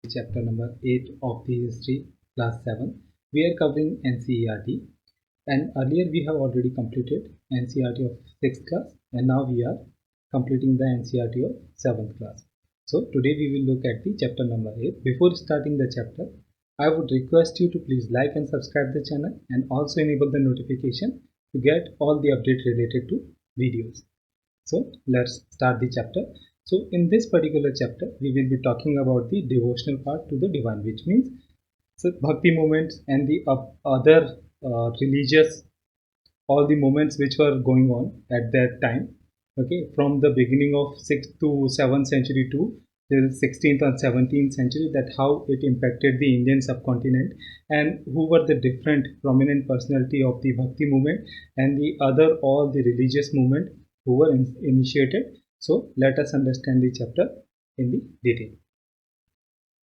Chapter number 8 of the history, class 7. We are covering NCERT, and earlier we have already completed NCERT of 6th class, and now we are completing the NCERT of 7th class. So today we will look at the chapter number 8. Before starting the chapter, I would request you to please like and subscribe the channel and also enable the notification to get all the updates related to videos. So let's start the chapter. So in this particular chapter, we will be talking about the devotional part to the divine, which means bhakti moments and the other religious, all the moments which were going on at that time. Okay, from the beginning of 6th to 7th century to the 16th and 17th century, that how it impacted the Indian subcontinent and who were the different prominent personality of the bhakti movement and the other all the religious movement who were initiated. So let us understand the chapter in the detail.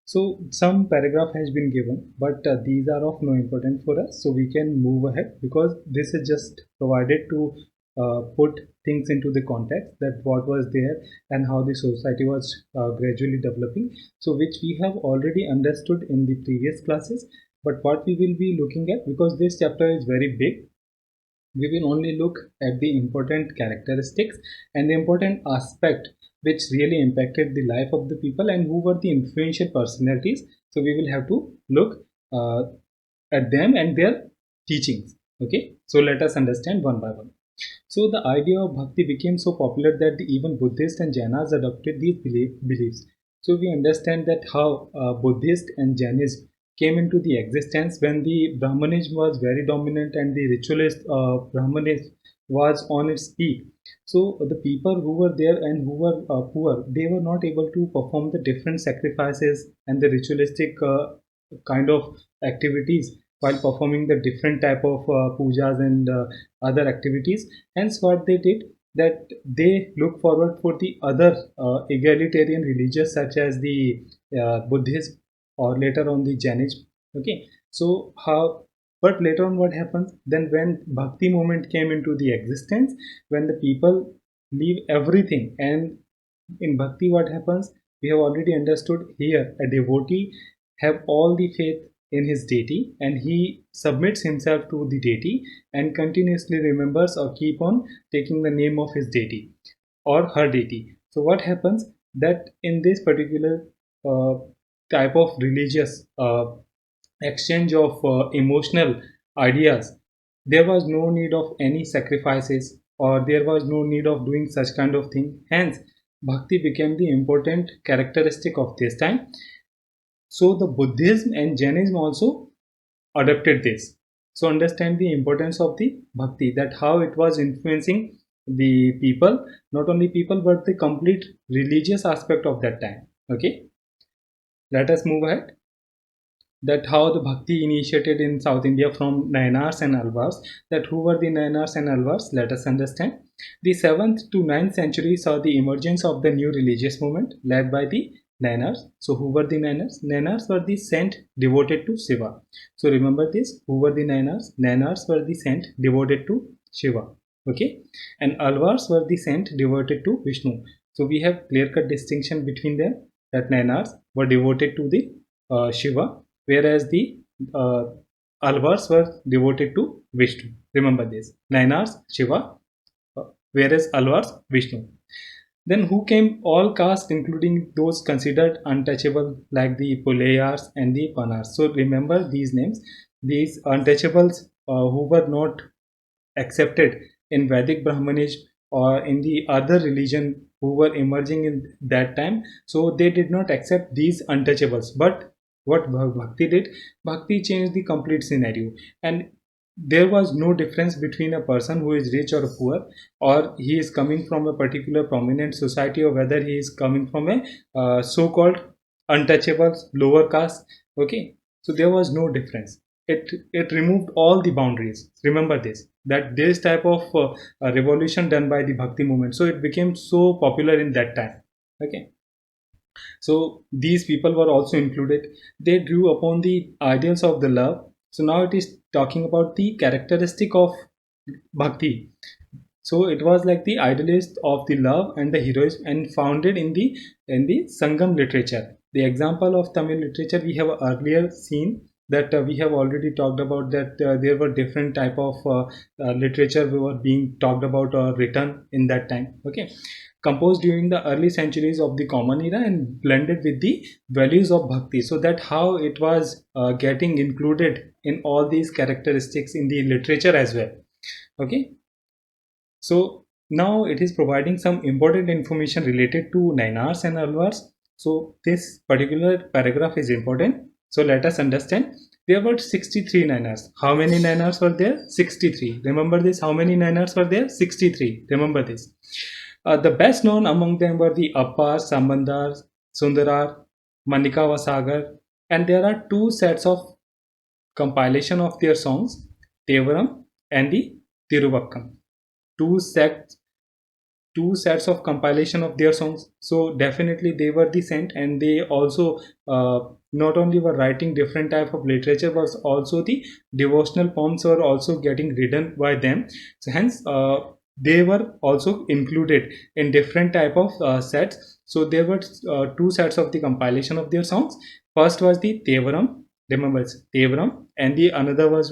So some paragraph has been given, but these are of no importance for us. So we can move ahead because this is just provided to put things into the context that what was there and how the society was gradually developing. So which we have already understood in the previous classes. But what we will be looking at, because this chapter is very big, we will only look at the important characteristics and the important aspect which really impacted the life of the people and who were the influential personalities. So we will have to look at them and their teachings. Okay, so let us understand one by one. So the idea of bhakti became so popular that even Buddhists and Jainas adopted these beliefs. So we understand that how Buddhist and Jainism came into the existence when the Brahmanism was very dominant and the ritualist Brahmanism was on its peak. So the people who were there and who were poor, they were not able to perform the different sacrifices and the ritualistic kind of activities while performing the different type of pujas and other activities. Hence what they did, that they look forward for the other egalitarian religions such as the Buddhism or later on the Jainism. Okay, so how, but later on what happens then when bhakti movement came into the existence, when the people leave everything, and in bhakti what happens, we have already understood here, a devotee have all the faith in his deity and he submits himself to the deity and continuously remembers or keep on taking the name of his deity or her deity. So what happens, that in this particular uh, type of religious exchange of emotional ideas, there was no need of any sacrifices or there was no need of doing such kind of thing. Hence bhakti became the important characteristic of this time. So the Buddhism and Jainism also adopted this. So understand the importance of the bhakti, that how it was influencing the people, not only people but the complete religious aspect of that time. Okay, let us move ahead. That how the bhakti initiated in South India from Nayanars and Alvars. That who were the Nayanars and Alvars? Let us understand. The 7th to 9th century saw the emergence of the new religious movement led by the Nayanars. So who were the Nayanars? Nayanars were the saint devoted to Shiva. So remember this. Who were the Nayanars? Nayanars were the saint devoted to Shiva. Okay, and Alvars were the saint devoted to Vishnu. So we have clear-cut distinction between them. That Nayanars were devoted to the Shiva, whereas the uh, Alvars were devoted to Vishnu. Remember this. Nayanars, Shiva, whereas Alvars, Vishnu. Then who came? All castes, including those considered untouchable like the Pulayars and the Panars. So remember these names. These untouchables who were not accepted in Vedic Brahmanism or in the other religion who were emerging in that time. So they did not accept these untouchables. But what Bhakti did, Bhakti changed the complete scenario. And there was no difference between a person who is rich or poor, or he is coming from a particular prominent society, or whether he is coming from a so-called untouchables lower caste. Okay, so there was no difference. It removed all the boundaries. Remember this, that this type of revolution done by the bhakti movement, so it became so popular in that time. Okay, so these people were also included. They drew upon the ideals of the love. So now it is talking about the characteristic of bhakti. So it was like the idealist of the love and the heroism, and founded in the Sangam literature. The example of Tamil literature we have earlier seen that we have already talked about that there were different type of literature were being talked about or written in that time. Okay, composed during the early centuries of the common era and blended with the values of bhakti, so that how it was getting included in all these characteristics in the literature as well. Okay, so now it is providing some important information related to Nainars and Alvars. So this particular paragraph is important. So let us understand. There were 63 Nainars. How many Nainars were there? 63. Remember this. How many Nainars were there? 63. Remember this. The best known among them were the Appar, Sambandar, Sundarar, Manika Vasagar, and there are two sets of compilation of their songs, Tevaram and the Tiruvakkam. Two sets of compilation of their songs, so definitely they were the saint, and they also not only were writing different type of literature, but also the devotional poems were also getting written by them. So hence they were also included in different type of sets. So there were two sets of the compilation of their songs. First was the Tevaram, remember it's Tevaram, and the another was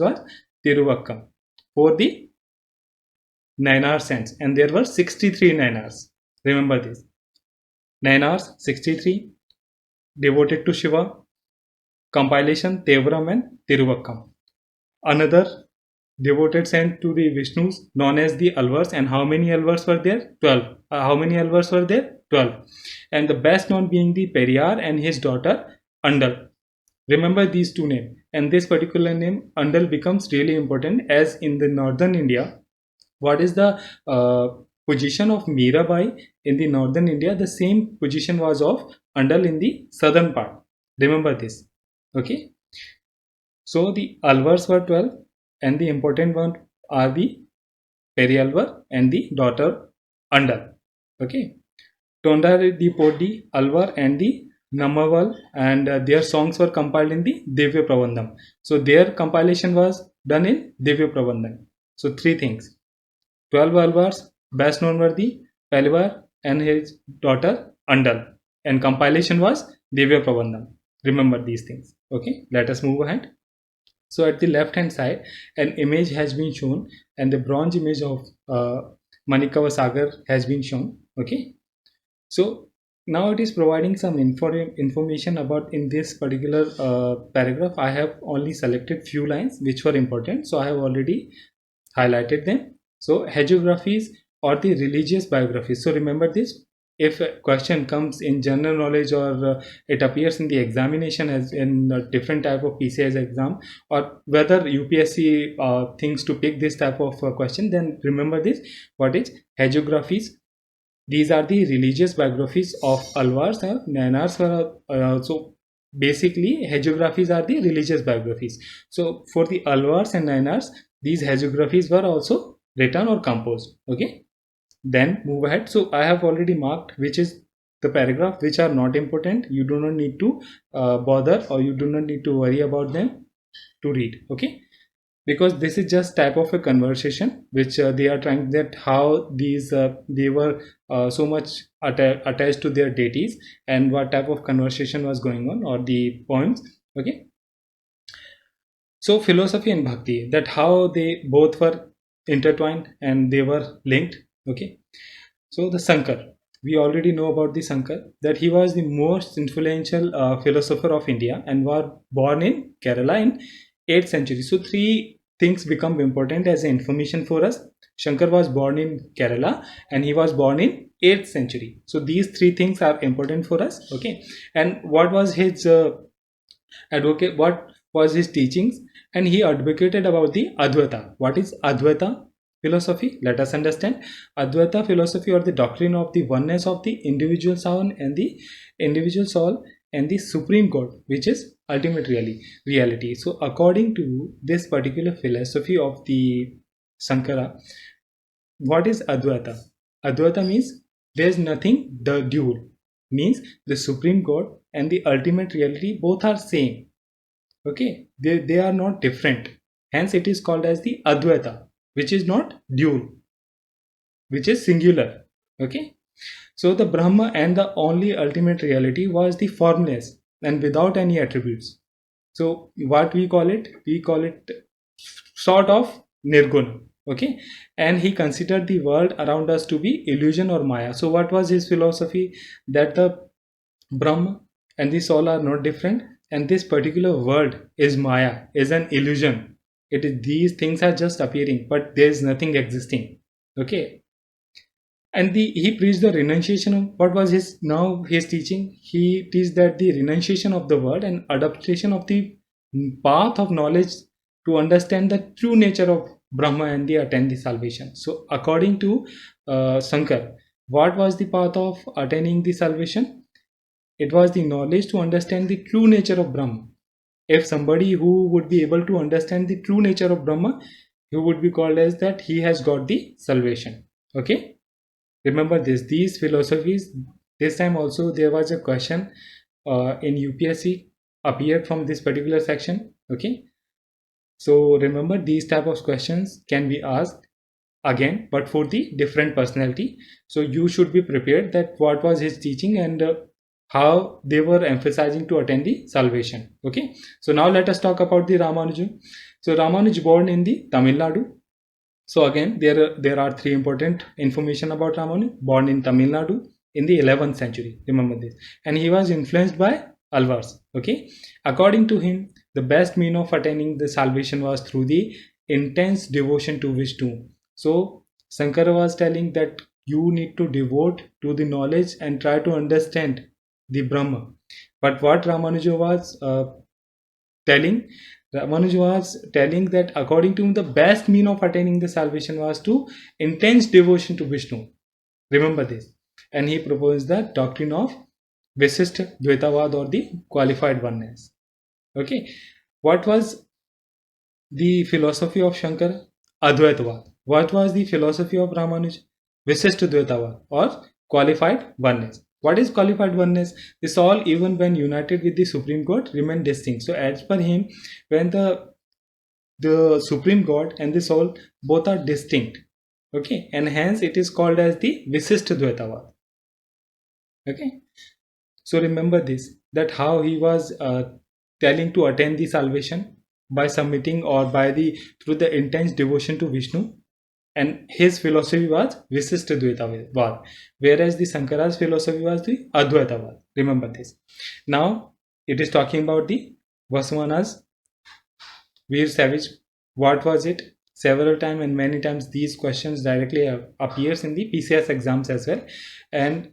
Tiruvakkam for the Nainars sense, and there were 63 Nainars. Remember this. Nainars 63 devoted to Shiva, compilation Tevaram and Tiruvakkam. Another devoted saint to the Vishnus known as the Alvars, and how many Alvars were there? 12. How many Alvars were there? 12. And the best known being the Periyar and his daughter Andal. Remember these two names, and this particular name Andal becomes really important as in the northern India. What is the position of Mirabai in the northern India? The same position was of Andal in the southern part. Remember this. Okay. So the Alvars were 12, and the important one are the Periyalvar and the daughter Andal. Okay. Tondar the Podi, Alvar and the Namaval, and their songs were compiled in the Divya Prabandham. So their compilation was done in Divya Prabandham. So three things. 12 Alvars, best known were the Palivar and his daughter Andal, and compilation was Divya Prabandham. Remember these things. Okay, let us move ahead. So at the left hand side, an image has been shown, and the bronze image of Manikava Sagar has been shown. Okay, so now it is providing some information about in this particular paragraph. I have only selected few lines which were important, so I have already highlighted them. So hagiographies or the religious biographies. So remember this. If a question comes in general knowledge, or it appears in the examination as in a different type of PCS exam, or whether UPSC thinks to pick this type of question, then remember this. What is hagiographies? These are the religious biographies of Alvars and Nainars. So basically hagiographies are the religious biographies. So for the Alvars and Nainars, these hagiographies were also written or composed. Okay, then move ahead. So I have already marked which is the paragraph which are not important. You do not need to bother, or you do not need to worry about them to read. Okay, because this is just type of a conversation which they are trying, that how these they were so much attached to their deities, and what type of conversation was going on, or the poems. Okay, so philosophy and bhakti, that how they both were intertwined and they were linked. Okay, so the Sankar, we already know about the Sankar, that he was the most influential philosopher of India and was born in Kerala in 8th century. So three things become important as information for us. Shankar was born in Kerala and he was born in 8th century. So these three things are important for us. Okay, and what was his advocate? What was his teachings? And he advocated about the Advaita. What is Advaita philosophy? Let us understand. Advaita philosophy, or the doctrine of the oneness of the individual soul and the supreme God, which is ultimate reality. So according to this particular philosophy of the Sankara, what is Advaita? Advaita means there is nothing the dual, means the supreme God and the ultimate reality both are same. Okay, they are not different, hence it is called as the Advaita, which is not dual, which is singular. Okay, so the Brahma and the only ultimate reality was the formless, and without any attributes. So what we call it? We call it sort of nirguna. Okay, and he considered the world around us to be illusion or maya. So what was his philosophy? That the Brahma and the soul are not different, and this particular world is maya, is an illusion. It is, these things are just appearing, but there is nothing existing. Okay, and he preached the renunciation of, what was his, now his teaching? He teaches that the renunciation of the world and adaptation of the path of knowledge to understand the true nature of Brahma and the attain the salvation. So according to Shankar, what was the path of attaining the salvation? It was the knowledge to understand the true nature of Brahma. If somebody who would be able to understand the true nature of Brahma, he would be called as that he has got the salvation. Okay, remember this, these philosophies. This time also there was a question in UPSC appeared from this particular section. Okay, so remember, these type of questions can be asked again, but for the different personality. So you should be prepared that what was his teaching and how they were emphasizing to attain the salvation. Okay, so now let us talk about the Ramanujan. So Ramanuj born in the Tamil Nadu. So again, there are three important information about Ramanuj. Born in Tamil Nadu in the 11th century. Remember this, and he was influenced by Alvars. Okay, according to him, the best mean of attaining the salvation was through the intense devotion to Vishnu. So Shankara was telling that you need to devote to the knowledge and try to understand the Brahma. But what Ramanuja was telling, Ramanuj was telling that according to him, the best mean of attaining the salvation was to intense devotion to Vishnu. Remember this. And he proposed the doctrine of Visisht Dvaitavad, or the qualified oneness. Okay. What was the philosophy of Shankara? Advaitavad. What was the philosophy of Ramanuj? Visisht Dvaitavad, or qualified oneness. What is qualified oneness? This all, even when united with the Supreme God, remain distinct. So as per him, when the Supreme God and the soul both are distinct, okay, and hence it is called as the Visisht Dvaitavad. Okay, so remember this, that how he was telling to attain the salvation by submitting or by the through the intense devotion to Vishnu, and his philosophy was Visisht Dvaitavad, whereas the Shankara's philosophy was the Advaitavad. Remember this. Now it is talking about the Vasavana's Veer Savage. What was it? Several times and many times these questions directly appears in the PCS exams as well, and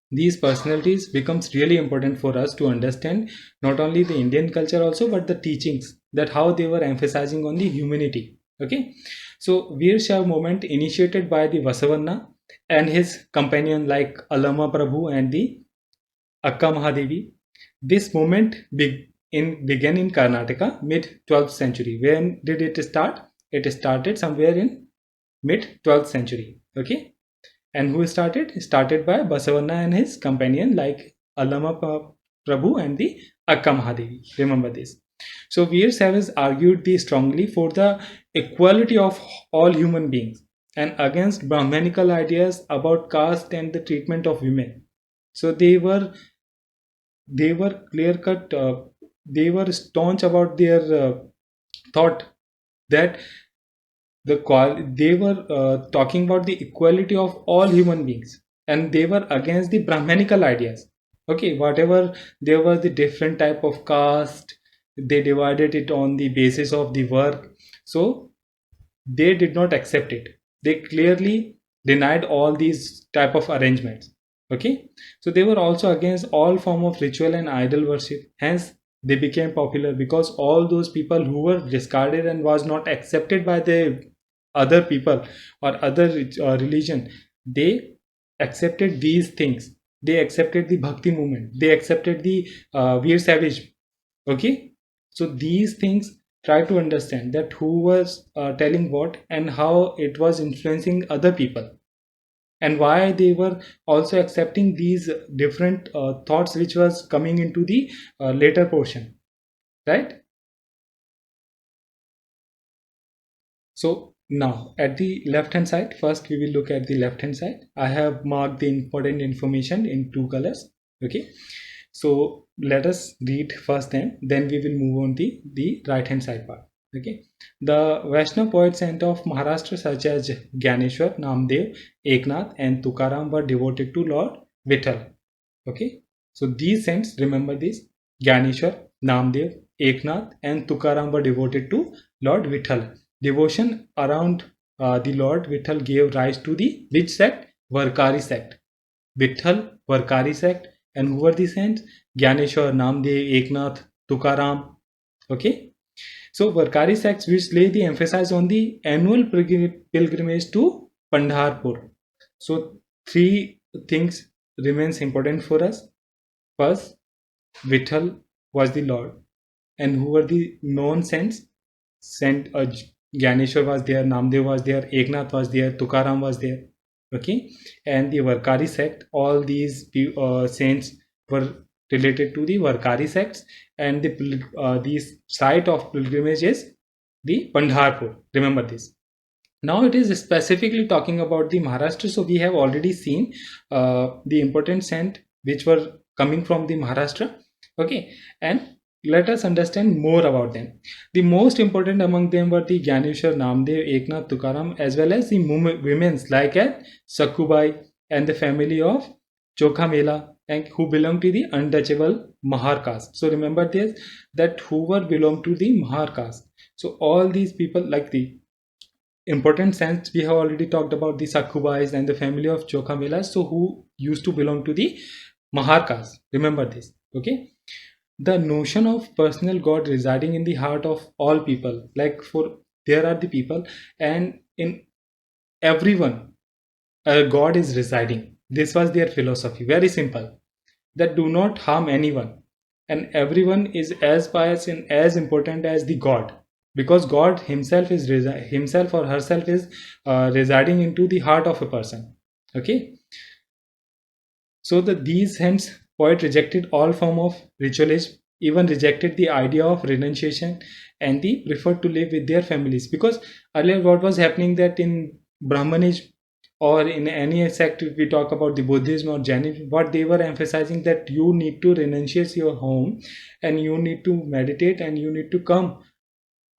these personalities becomes really important for us to understand not only the Indian culture also, but the teachings, that how they were emphasizing on the humanity. Okay, so Veer Shaiv movement initiated by the Vasavanna and his companion like Alama Prabhu and the Akka Mahadevi. This movement began in Karnataka mid 12th century. When did it start? It started somewhere in mid 12th century. Okay, and who started? Started by Basavanna and his companion like Allama Prabhu and the Akka Mahadevi. Remember this. So Veer Savage argued strongly for the equality of all human beings and against Brahmanical ideas about caste and the treatment of women. So they were clear cut. They were staunch about their thought that they were talking about the equality of all human beings, and they were against the Brahmanical ideas. Okay, whatever there was the different type of caste, they divided it on the basis of the work. So they did not accept it. They clearly denied all these type of arrangements. Okay, so they were also against all form of ritual and idol worship. Hence they became popular, because all those people who were discarded and was not accepted by the other people or other religion, they accepted these things. They accepted the bhakti movement, they accepted the Veer Savage. Okay, so these things, try to understand that who was telling what and how it was influencing other people, and why they were also accepting these different thoughts which was coming into the later portion, right? So now at the left hand side, first we will look at the left hand side. I have marked the important information in two colors. Okay, so let us read first them, then we will move on the right hand side part. Okay, the Vaishnav poet saint of Maharashtra such as Gyaneshwar, Namdev, Eknath and Tukaram were devoted to Lord Vithal. Okay, so these saints, remember this: Gyaneshwar, Namdev, Eknath and Tukaram were devoted to Lord Vithal. Devotion around the Lord Vithal gave rise to the which sect? Varkari sect. Vithal, Varkari sect. And who were the saints? Gyaneshwar, Namdev, Eknath, Tukaram. Okay. So Varkari sects which lay the emphasis on the annual pilgrimage to Pandharpur. So three things remains important for us. First, Vithal was the Lord. And who were the known saints? Saint Gyaneshwar was there, Namdev was there, Eknath was there, Tukaram was there. Okay, and the Varkari sect, all these saints were related to the Varkari sects, and these site of pilgrimage is the Pandharpur. Remember this. Now it is specifically talking about the Maharashtra. So we have already seen the important saint which were coming from the Maharashtra. Okay, and let us understand more about them. The most important among them were the Gyaneshwar, Namdev, Eknath, Tukaram, as well as the women's like at Sakkubai and the family of Chokha Mela, and who belong to the untouchable Mahar caste. So remember this, that who were belong to the Mahar caste. So all these people, like the important sense, we have already talked about the Sakkubais and the family of Chokha Mela, so who used to belong to the Mahar caste. Remember this. Okay, the notion of personal God residing in the heart of all people, like for there are the people and in everyone a God is residing. This was their philosophy, very simple, that do not harm anyone, and everyone is as pious and as important as the God, because God himself is himself or herself is residing into the heart of a person. Okay, so these hence poet rejected all form of ritualism, even rejected the idea of renunciation, and they preferred to live with their families. Because earlier what was happening, that in Brahmanism or in any sect, if we talk about the Buddhism or Jainism, what they were emphasizing, that you need to renunciate your home and you need to meditate and you need to come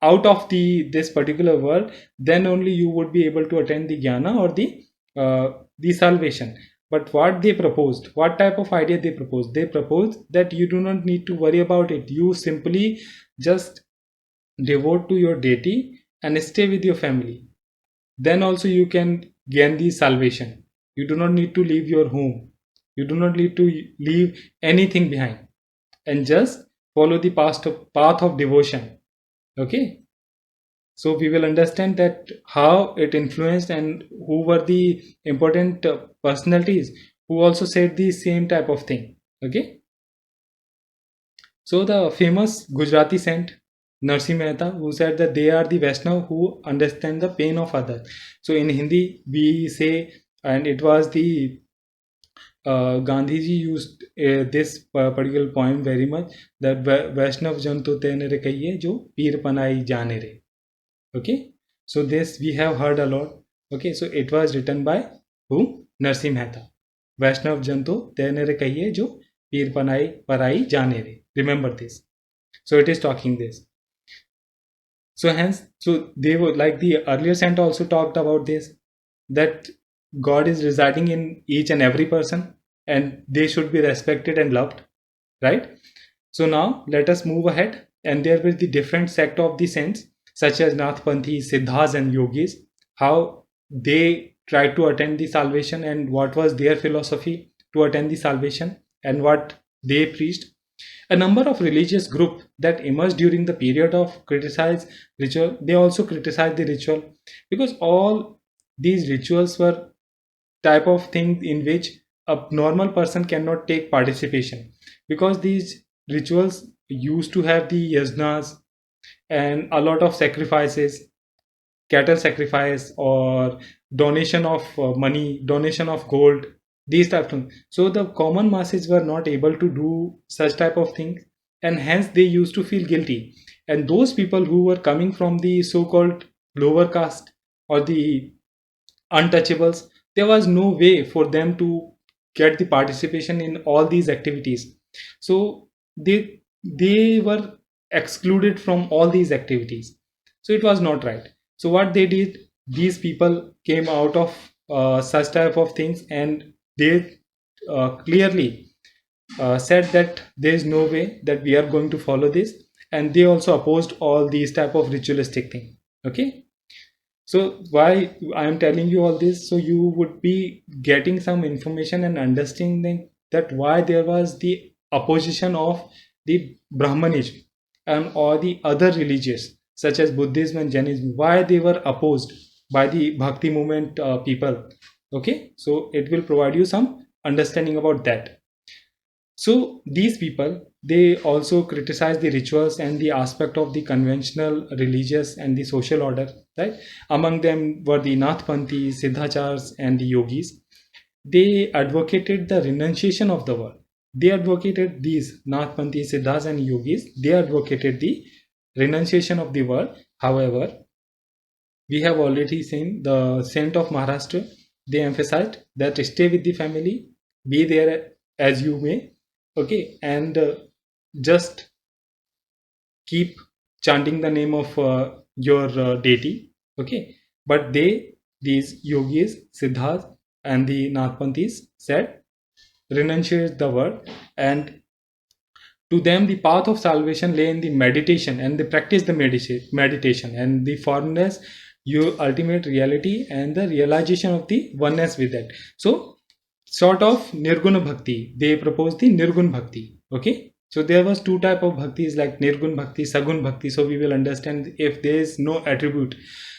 out of this particular world, then only you would be able to attain the jnana or the salvation. But what they proposed, what type of idea they proposed? They proposed that you do not need to worry about it, you simply just devote to your deity and stay with your family, then also you can gain the salvation. You do not need to leave your home, you do not need to leave anything behind, and just follow the path of devotion. Okay, so we will understand that how it influenced and who were the important personalities who also said the same type of thing. Okay, so the famous Gujarati saint Narsi Mehta, who said that they are the Vaishnav who understand the pain of others. So in Hindi we say, and it was the Gandhiji used this particular poem very much, that Vaishnav jan to tene re kahiye jo peer panai jane re. Okay, so this we have heard a lot. Okay, so it was written by whom? Narsi Mehta. Vaishnav janto tene re kahiye jo peer panai parai jane re. Remember this. So it is talking this. So hence, so they were like the earlier saint also talked about this, that God is residing in each and every person and they should be respected and loved, right? So now let us move ahead, and there will be the different sect of the saints such as Nathpanthi, Siddhas and Yogis, how they tried to attain the salvation and what was their philosophy to attain the salvation and what they preached. A number of religious groups that emerged during the period of criticized ritual, they also criticized the ritual, because all these rituals were type of thing in which a normal person cannot take participation, because these rituals used to have the yajnas and a lot of sacrifices, cattle sacrifice or donation of money, donation of gold, these type of things. So the common masses were not able to do such type of things, and hence they used to feel guilty. And those people who were coming from the so-called lower caste or the untouchables, there was no way for them to get the participation in all these activities. So they were excluded from all these activities. So it was not right. So what they did, these people came out of such type of things, and they clearly said that there is no way that we are going to follow this, and they also opposed all these type of ritualistic thing. Okay, so why I am telling you all this, so you would be getting some information and understanding that why there was the opposition of the Brahmanism and or the other religions such as Buddhism and Jainism, why they were opposed by the Bhakti movement people. Okay, so it will provide you some understanding about that. So these people, they also criticize the rituals and the aspect of the conventional religious and the social order, right? Among them were the Nathpanthis, Siddhachars, and the yogis. They advocated the renunciation of the world. They advocated these Nathpanthis, Siddhas, and yogis. They advocated the renunciation of the world. However, we have already seen the saint of Maharashtra. They emphasized that stay with the family, be there as you may, okay, and just keep chanting the name of your deity, okay. But these yogis, Siddhas, and the Nathpanthis said, renunciate the world, and to them the path of salvation lay in the meditation, and they practice the meditation and the formless your ultimate reality and the realization of the oneness with it. So sort of nirguna bhakti, they propose the nirgun bhakti. Okay, so there was two type of bhaktis like nirgun bhakti, sagun bhakti. So we will understand, if there is no attribute,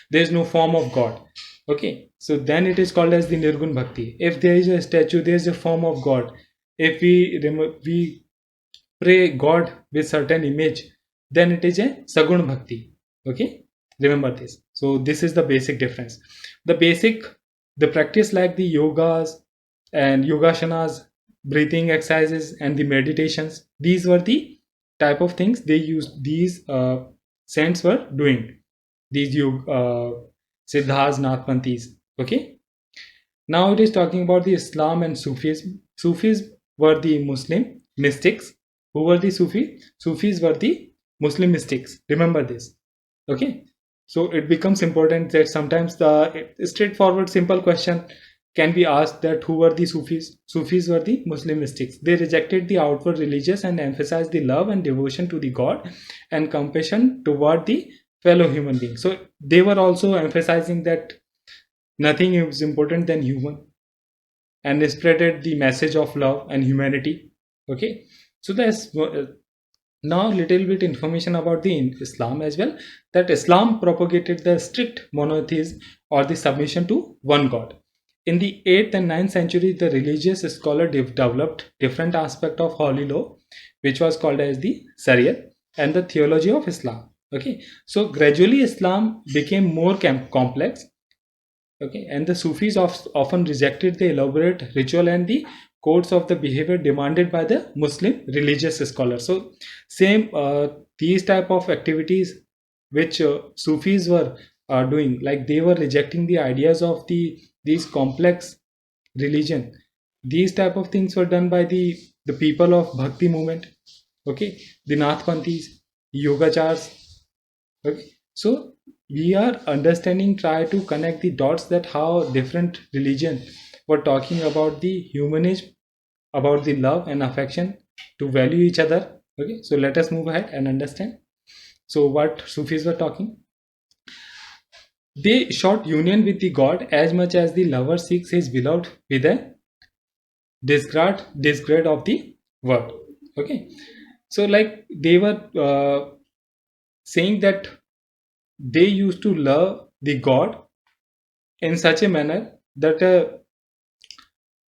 there is no form of God, okay, so then it is called as the nirgun bhakti. If there is a statue, there is a form of God. If we pray God with certain image, then it is a sagun bhakti. Okay, remember this. So this is the basic difference. The basic, the practice like the yogas and yogashanas, breathing exercises, and the meditations, these were the type of things they used, these saints were doing, these siddhas, nathpanthis. Okay, now it is talking about the Islam and Sufism. Sufis were the Muslim mystics. Who were the Sufis? Sufis were the Muslim mystics. Remember this. Okay. So it becomes important that sometimes the straightforward simple question can be asked, that who were the Sufis? Sufis were the Muslim mystics. They rejected the outward religious and emphasized the love and devotion to the God and compassion toward the fellow human being. So they were also emphasizing that nothing is important than human, and spreaded the message of love and humanity. Okay, so there's now little bit information about the Islam as well, that Islam propagated the strict monotheism or the submission to one God. In the 8th and 9th century, the religious scholar developed different aspect of holy law, which was called as the Sharia and the theology of Islam. Okay, so gradually Islam became more complex. Okay, and the Sufis often rejected the elaborate ritual and the codes of the behavior demanded by the Muslim religious scholars. So same these type of activities which Sufis were doing, like they were rejecting the ideas of these complex religion. These type of things were done by the people of Bhakti movement. Okay, the Nathpanthis, Yogachars. Okay, so we are understanding, try to connect the dots, that how different religion were talking about the humanism, about the love and affection to value each other. Okay, so let us move ahead and understand. So what Sufis were talking, they sought union with the God as much as the lover seeks his beloved with a disgrade of the world. Okay, so like they were saying that they used to love the God in such a manner that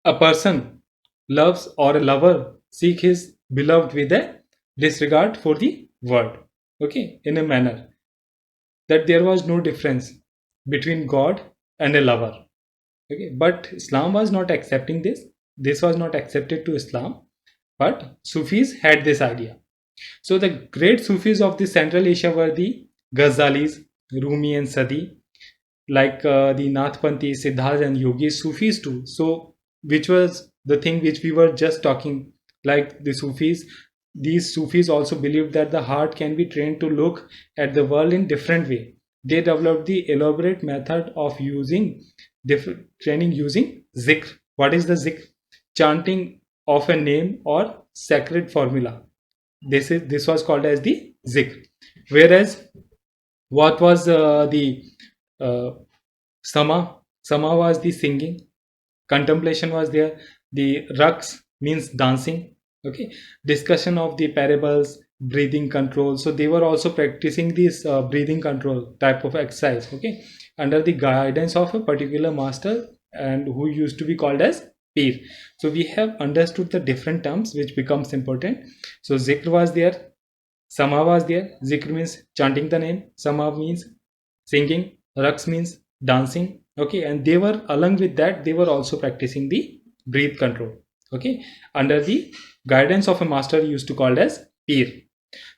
a person loves, or a lover seek his beloved with a disregard for the world. Okay, in a manner that there was no difference between God and a lover. Okay, but Islam was not accepting this. This was not accepted to Islam, but Sufis had this idea. So the great Sufis of the Central Asia were the Ghazalis, Rumi, and Sadi, like the Nathpanthi, Siddhas, and Yogis, Sufis too. So which was the thing which we were just talking, like the Sufis, these Sufis also believed that the heart can be trained to look at the world in different way. They developed the elaborate method of using training using zikr. What is the zikr? Chanting of a name or sacred formula. This was called as the zikr. Whereas what was the uh, sama? Sama was the singing. Contemplation was there. The raqs means dancing. Okay, discussion of the parables, breathing control. So they were also practicing this breathing control type of exercise. Okay, under the guidance of a particular master, and who used to be called as peer. So we have understood the different terms which becomes important. So zikr was there, sama was there. Zikr means chanting the name, sama means singing, raqs means dancing. Okay, and they were, along with that, they were also practicing the breath control. Okay, under the guidance of a master used to called as peer.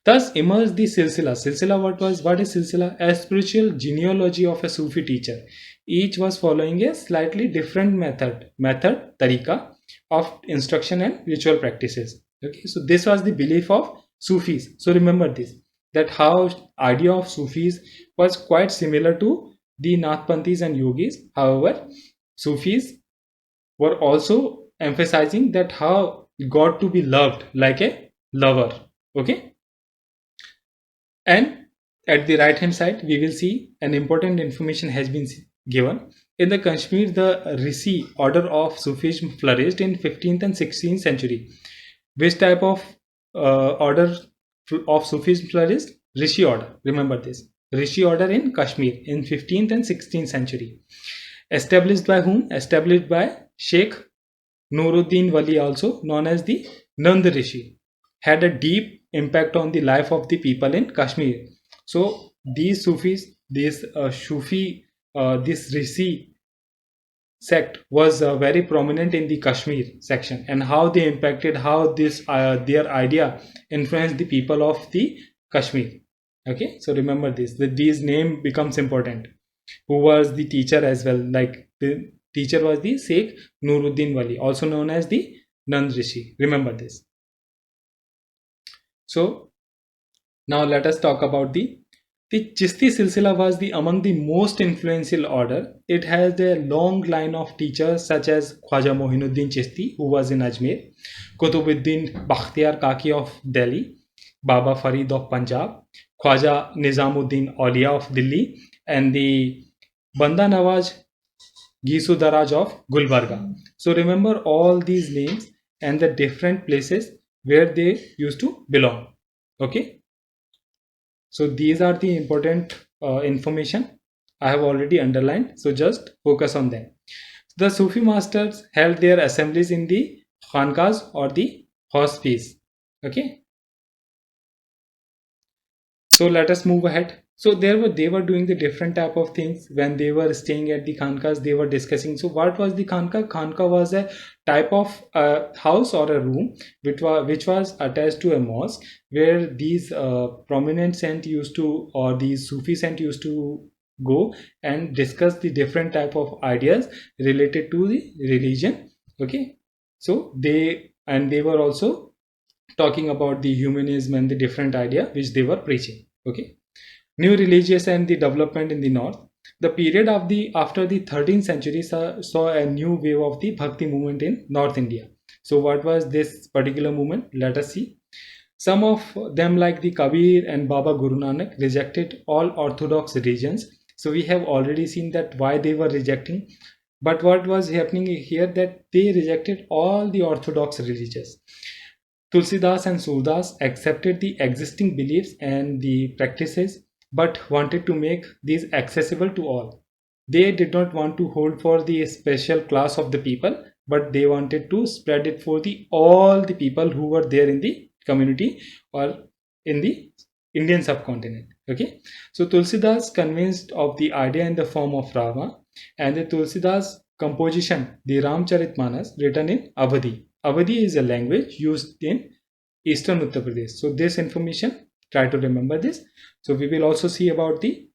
Thus emerged the silsila. Silsila, what is silsila? A spiritual genealogy of a Sufi teacher. Each was following a slightly different method tarika of instruction and ritual practices. Okay, so this was the belief of Sufis. So remember this, that how idea of Sufis was quite similar to the Nathpanthis and Yogis. However, Sufis were also emphasizing that how God to be loved like a lover. Okay, and at the right hand side we will see an important information has been given. In the Kashmir, the Rishi order of Sufism flourished in 15th and 16th century. Which type of order of Sufism flourished? Rishi order. Remember this, Rishi order in Kashmir in 15th and 16th century. Established by whom? Established by Sheikh Nuruddin Wali, also known as the Nand Rishi, had a deep impact on the life of the people in Kashmir. So these Sufis, this Rishi sect was very prominent in the Kashmir section, and how they impacted, how this their idea influenced the people of the Kashmir. Okay, so remember this, that these name becomes important. Who was the teacher as well? Like the teacher was the Sheikh Nuruddin Wali, also known as the Nand Rishi. Remember this. So now let us talk about the Chishti Silsila was the among the most influential order. It has a long line of teachers such as Khwaja Mohinuddin Chishti, who was in Ajmer, Kutubuddin Bakhtiyar Kaki of Delhi, Baba Farid of Punjab, Khwaja Nizamuddin Aulia of Delhi, and the Banda Nawaz Gisu Daraj of Gulbarga. So remember all these names and the different places where they used to belong. Okay, so these are the important information I have already underlined. So just focus on them. The Sufi masters held their assemblies in the khankas or the hospice. Okay, so let us move ahead. So they were doing the different type of things when they were staying at the khankas. They were discussing. So what was the khanka? Khanka was a type of house or a room which was attached to a mosque, where these prominent saint used to, or these Sufi saint used to go and discuss the different type of ideas related to the religion. Okay, so they were also talking about the humanism and the different idea which they were preaching. Okay, new religious and the development in the north. The period of the after the 13th century saw a new wave of the bhakti movement in North India. So what was this particular movement? Let us see. Some of them, like the Kabir and Baba Guru Nanak, rejected all orthodox religions. So we have already seen that why they were rejecting. But what was happening here, that they rejected all the orthodox religions. Tulsidas and Surdas accepted the existing beliefs and the practices, but wanted to make these accessible to all. They did not want to hold for the special class of the people, but they wanted to spread it for the all the people who were there in the community or in the Indian subcontinent. Okay, so Tulsidas convinced of the idea in the form of Rama, and the Tulsidas composition, the Ramcharitmanas, written in Awadhi. Awadhi is a language used in eastern Uttar Pradesh. So this information, try to remember this. So we will also see about the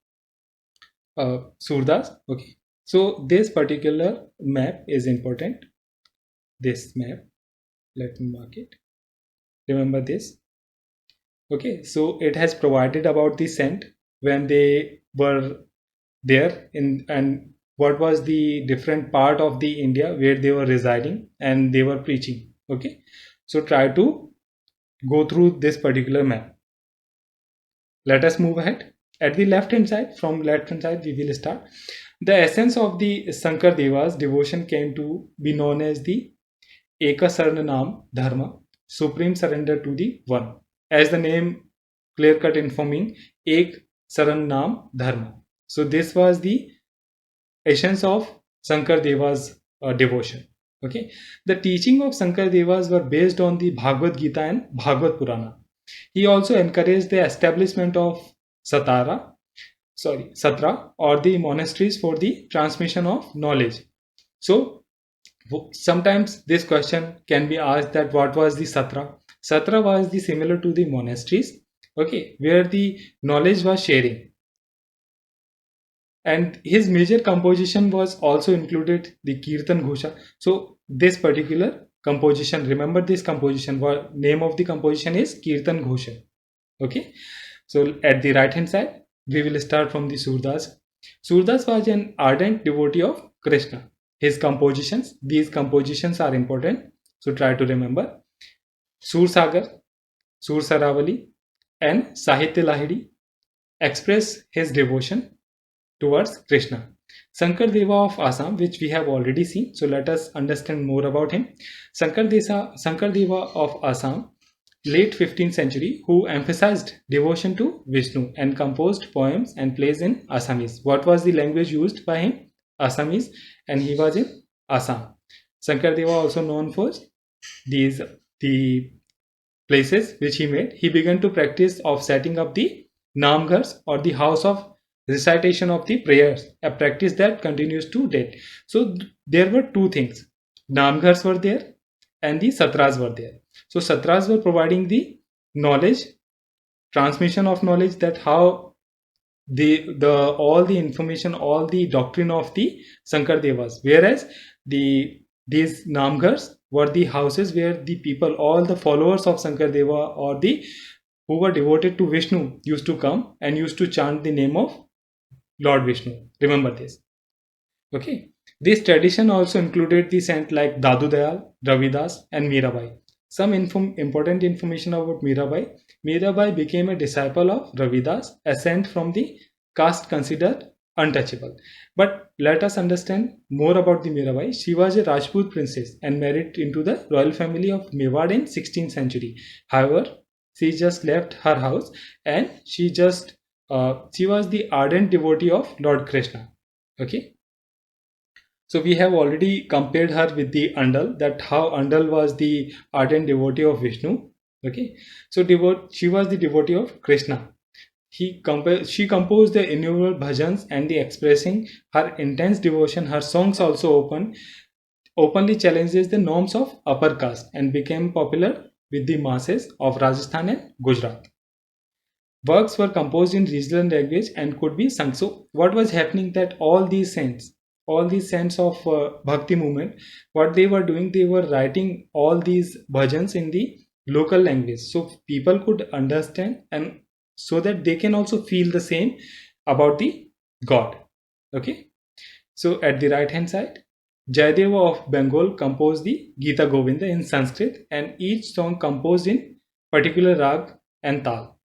Surdas. Okay, so this particular map is important. This map, let me mark it. Remember this. Okay, so it has provided about the saint when they were there in, and what was the different part of the India where they were residing and they were preaching. Okay, so try to go through this particular map. Let us move ahead. At the left hand side, from left hand side we will start. The essence of the Sankar Deva's devotion came to be known as the Eka Saranam Dharma, supreme surrender to the one. As the name clear cut informing, Ek Saranam Dharma. So this was the essence of Sankar Deva's devotion. Okay, the teaching of Sankar Devas were based on the Bhagavad Gita and Bhagavad Purana. He also encouraged the establishment of Satra or the monasteries for the transmission of knowledge. So sometimes this question can be asked that what was the Satra? Satra was the similar to the monasteries, okay, where the knowledge was sharing. And his major composition was also included the Kirtan Ghosha. So this particular composition, remember this composition, what name of the composition is Kirtan Ghosha. Okay, so at the right hand side we will start from the Surdas. Surdas was an ardent devotee of Krishna. His compositions, these compositions are important, so try to remember. Sur Sagar, Sur Saravali and Sahitya Lahiri express his devotion towards Krishna. Sankar Deva of Assam, which we have already seen, so let us understand more about him. Sankar Deva of Assam, late 15th century, who emphasized devotion to Vishnu and composed poems and plays in Assamese. What was the language used by him? Assamese, and he was in Assam. Sankar Deva also known for the places which he made. He began to practice of setting up the namghars or the house of recitation of the prayers, a practice that continues to date. So there were two things: namghars were there and the satras were there. So satras were providing the knowledge, transmission of knowledge, that how the all the information, all the doctrine of the Sankar Devas, whereas these namghars were the houses where the people, all the followers of Sankar Deva or the who were devoted to Vishnu used to come and used to chant the name of Lord Vishnu. Remember this. Okay. This tradition also included the saints like Dadu Dayal, Ravidas, and Mirabai. Some important information about Mirabai. Mirabai became a disciple of Ravidas, a saint from the caste considered untouchable. But let us understand more about the Mirabai. She was a Rajput princess and married into the royal family of Mewar in 16th century. However, she just left her house and she was the ardent devotee of Lord Krishna. Okay. So we have already compared her with the Andal, that how Andal was the ardent devotee of Vishnu. Okay, so she was the devotee of Krishna. She composed the innumerable bhajans and the expressing her intense devotion. Her songs also openly challenges the norms of upper caste and became popular with the masses of Rajasthan and Gujarat. Works were composed in regional language and could be sung. So what was happening, that all these saints of bhakti movement, what they were doing, they were writing all these bhajans in the local language so people could understand, and so that they can also feel the same about the God. Okay, so at the right hand side, Jayadeva of Bengal composed the Gita Govinda in Sanskrit, and each song composed in particular rag and tal.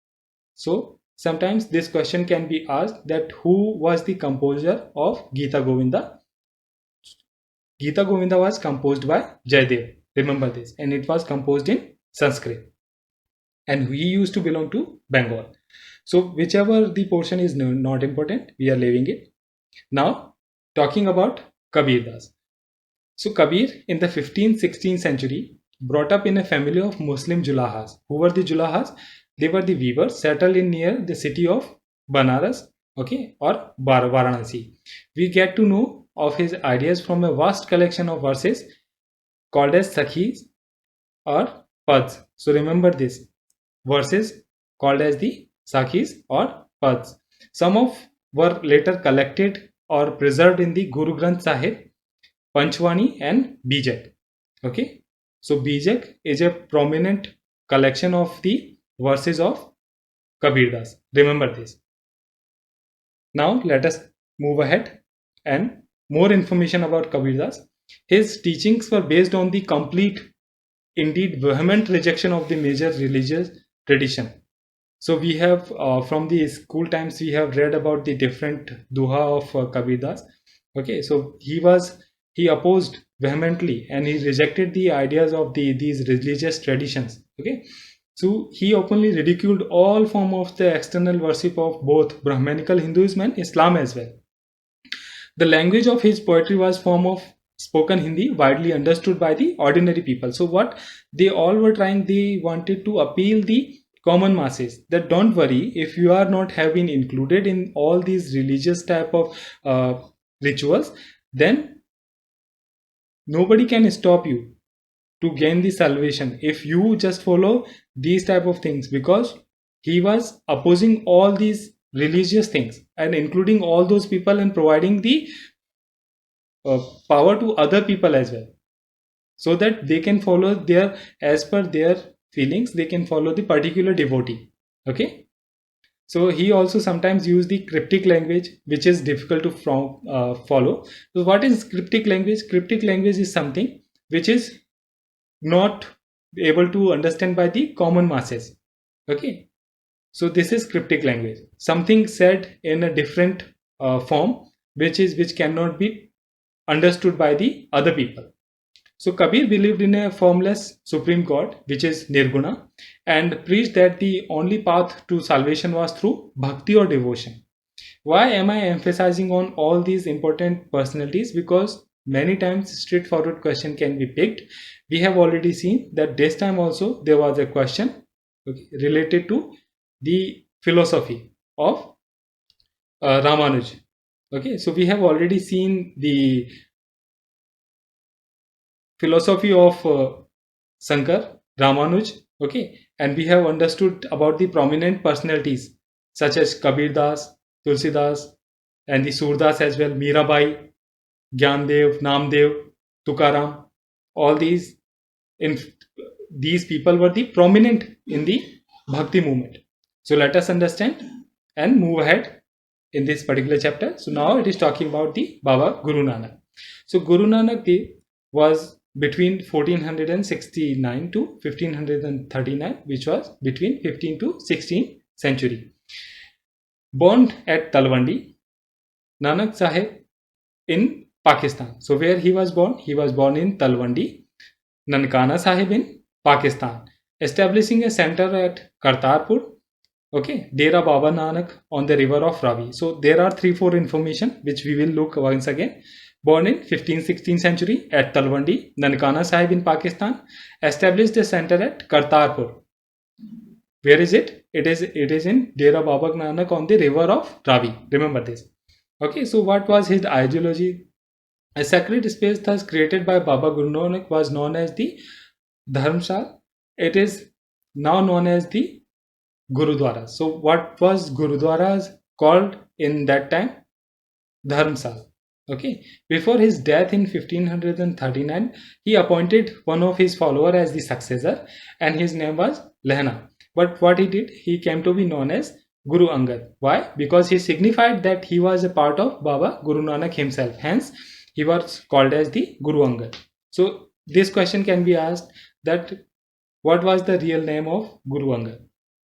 So sometimes this question can be asked, that who was the composer of Gita Govinda? Gita Govinda was composed by Jayadev. Remember this. And it was composed in Sanskrit. And we used to belong to Bengal. So whichever the portion is not important, we are leaving it. Now talking about Kabir Das. So Kabir in the 15th, 16th century brought up in a family of Muslim Julahas. Who were the Julahas? They were the weavers settled in near the city of Banaras, okay, or Varanasi. We get to know of his ideas from a vast collection of verses called as Sakhis or Pads. So remember this, verses called as the Sakhis or Pads. Some of were later collected or preserved in the Guru Granth Sahib, Panchwani and Bijak. Okay, so Bijak is a prominent collection of the verses of Kabir Das. Remember this. Now let us move ahead and more information about Kabir Das. His teachings were based on the complete, indeed vehement rejection of the major religious tradition. So we have from the school times we have read about the different duha of Kabir Das. Okay, so he opposed vehemently and he rejected the ideas of these religious traditions. Okay, so he openly ridiculed all form of the external worship of both Brahmanical Hinduism and Islam as well. The language of his poetry was form of spoken Hindi, widely understood by the ordinary people. So what they all were trying, they wanted to appeal the common masses that don't worry if you are not have been included in all these religious type of rituals, then nobody can stop you to gain the salvation if you just follow these type of things, because he was opposing all these religious things and including all those people and providing the power to other people as well, so that they can follow their, as per their feelings, they can follow the particular devotee. Okay, so he also sometimes used the cryptic language, which is difficult to follow. So what is cryptic language? Cryptic language is something which is not able to understand by the common masses. Okay, so this is cryptic language, something said in a different form which cannot be understood by the other people. So Kabir believed in a formless supreme God, which is Nirguna, and preached that the only path to salvation was through bhakti or devotion. Why am I emphasizing on all these important personalities? Because many times straightforward question can be picked. We have already seen that this time also there was a question, okay, related to the philosophy of Ramanuj. Okay, so we have already seen the philosophy of Shankar, Ramanuj, okay, and we have understood about the prominent personalities such as Kabir Das, Tulsidas, and the Surdas as well, Mirabai, Gyandev, Namdev, Tukaram. All these people were the prominent in the Bhakti movement. So let us understand and move ahead in this particular chapter. So now it is talking about the Baba Guru Nanak. So Guru Nanak Dev was between 1469 to 1539, which was between 15th to 16th century. Born at Talwandi, Nanak Sahib in Pakistan. So where he was born? He was born in Talwandi, Nankana Sahib in Pakistan, establishing a center at Kartarpur. Okay, Dera Baba Nanak on the river of Ravi. So there are 3-4 information which we will look once again. Born in 15th-16th century at Talwandi, Nankana Sahib in Pakistan, established a center at Kartarpur. Where is it? It is in Dera Baba Nanak on the river of Ravi. Remember this. Okay, so what was his ideology? A sacred space thus created by Baba Guru Nanak was known as the Dharmshala. It is now known as the Gurudwara. So what was Gurudwaras called in that time? Dharmshala. Okay. Before his death in 1539, he appointed one of his followers as the successor, and his name was Lehna. But what he did, he came to be known as Guru Angad. Why? Because he signified that he was a part of Baba Guru Nanak himself. Hence, he was called as the Guru Angad. So this question can be asked, that what was the real name of Guru Angad?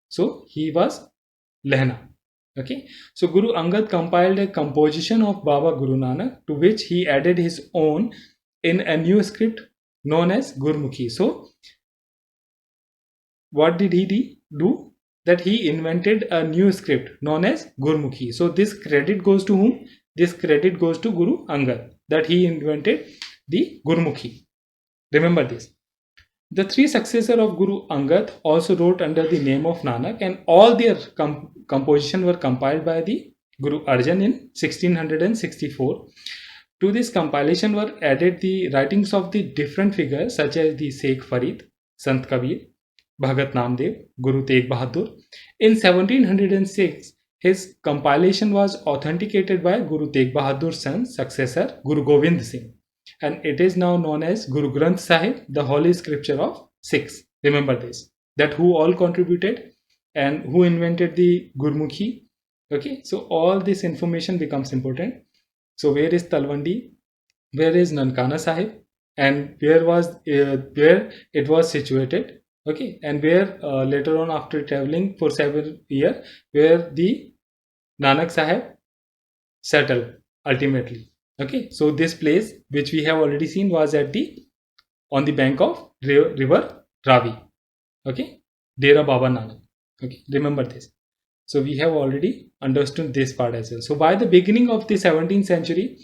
So he was Lehna. Okay, so Guru Angad compiled a composition of Baba Guru Nanak, to which he added his own in a new script known as Gurmukhi. So what did he do? That he invented a new script known as Gurmukhi. So this credit goes to whom? This credit goes to Guru Angad, that he invented the Gurmukhi. Remember this. The 3 successors of Guru Angad also wrote under the name of Nanak, and all their composition were compiled by the Guru Arjan in 1664. To this compilation were added the writings of the different figures such as the Sheikh Farid, Sant Kabir, Bhagat Namdev, Guru Tegh Bahadur. In 1706, his compilation was authenticated by Guru Tegh Bahadur's son, successor Guru Gobind Singh, and it is now known as Guru Granth Sahib, the holy scripture of Sikhs. Remember this, that who all contributed? and who invented the Gurmukhi. Okay, so all this information becomes important. So where is Talwandi? Where is Nankana Sahib? And where it was situated? Okay, and where later on, after traveling for several years, where the Nanak Sahib settled ultimately. Okay, so this place which we have already seen was at the on the bank of river Ravi. Okay, Dera Baba Nanak. Okay, remember this. So we have already understood this part as well. So by the beginning of the 17th century,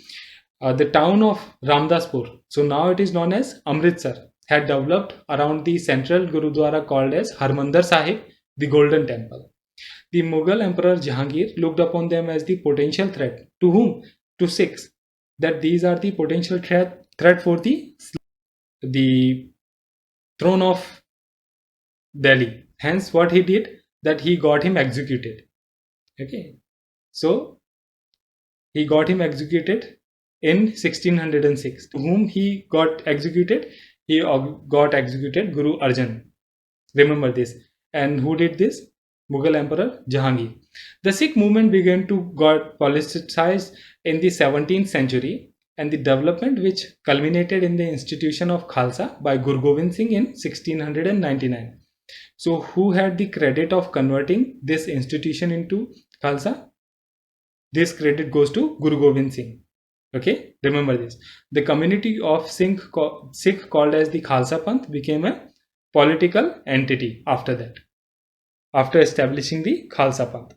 the town of Ramdaspur, so now it is known as Amritsar, had developed around the central Gurudwara called as Harmandir Sahib, the Golden Temple. The Mughal Emperor Jahangir looked upon them as the potential threat. To whom? To Sikhs. That these are the potential threat for the throne of Delhi. Hence, what he did, that he got him executed. Okay, so he got him executed in 1606. To whom he got executed? He got executed Guru Arjan. Remember this. And who did this? Mughal Emperor Jahangir. The Sikh movement began to got politicized in the 17th century, and the development which culminated in the institution of Khalsa by Guru Gobind Singh in 1699. So who had the credit of converting this institution into Khalsa? This credit goes to Guru Gobind Singh. Okay, remember this. The community of Sikh called as the Khalsa Panth became a political entity after that, after establishing the Khalsa Panth.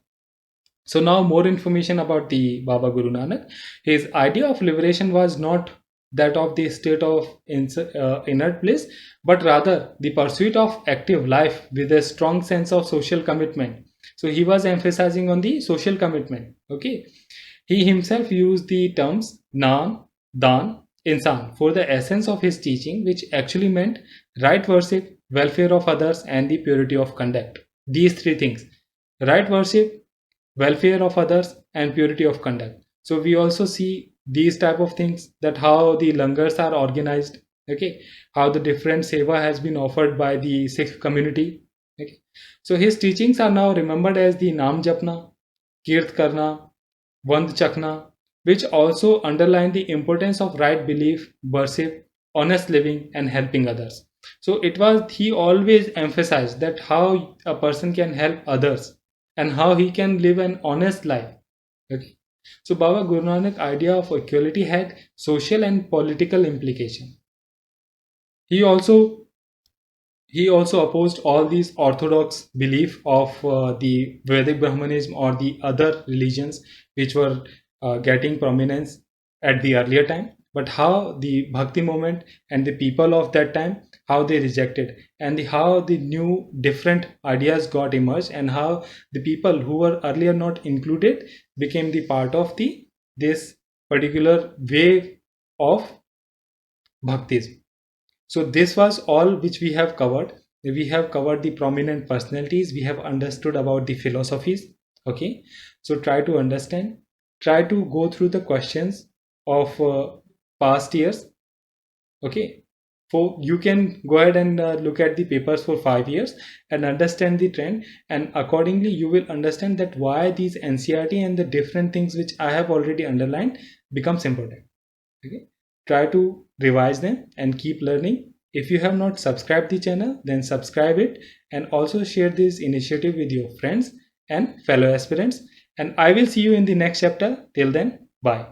So now more information about the Baba Guru Nanak. His idea of liberation was not that of the state of inert bliss, but rather the pursuit of active life with a strong sense of social commitment. So he was emphasizing on the social commitment. Okay, he himself used the terms Naam, Dan, Insan for the essence of his teaching, which actually meant right worship, welfare of others, and the purity of conduct. These three things: right worship, welfare of others, and purity of conduct. So we also see these type of things, that how the langars are organized. Okay, how the different seva has been offered by the Sikh community. Okay, so his teachings are now remembered as the Naam Japna, Kirt Karna, Vand Chakna, which also underline the importance of right belief, worship, honest living, and helping others. So it was, he always emphasized that how a person can help others and how he can live an honest life. Okay. So Baba Guru Nanak's idea of equality had social and political implication. He also opposed all these orthodox belief of the Vedic Brahmanism or the other religions which were getting prominence at the earlier time, but how the Bhakti movement and the people of that time, how they rejected, and how the new different ideas got emerged, and how the people who were earlier not included became the part of this particular way of Bhaktism. So this was all which we have covered. We have covered the prominent personalities. We have understood about the philosophies. Okay. So try to understand. Try to go through the questions of past years. Okay. So you can go ahead and look at the papers for 5 years and understand the trend. And accordingly, you will understand that why these NCERT and the different things which I have already underlined becomes important. Okay. Try to revise them and keep learning. If you have not subscribed the channel, then subscribe it, and also share this initiative with your friends and fellow aspirants. And I will see you in the next chapter. Till then, bye.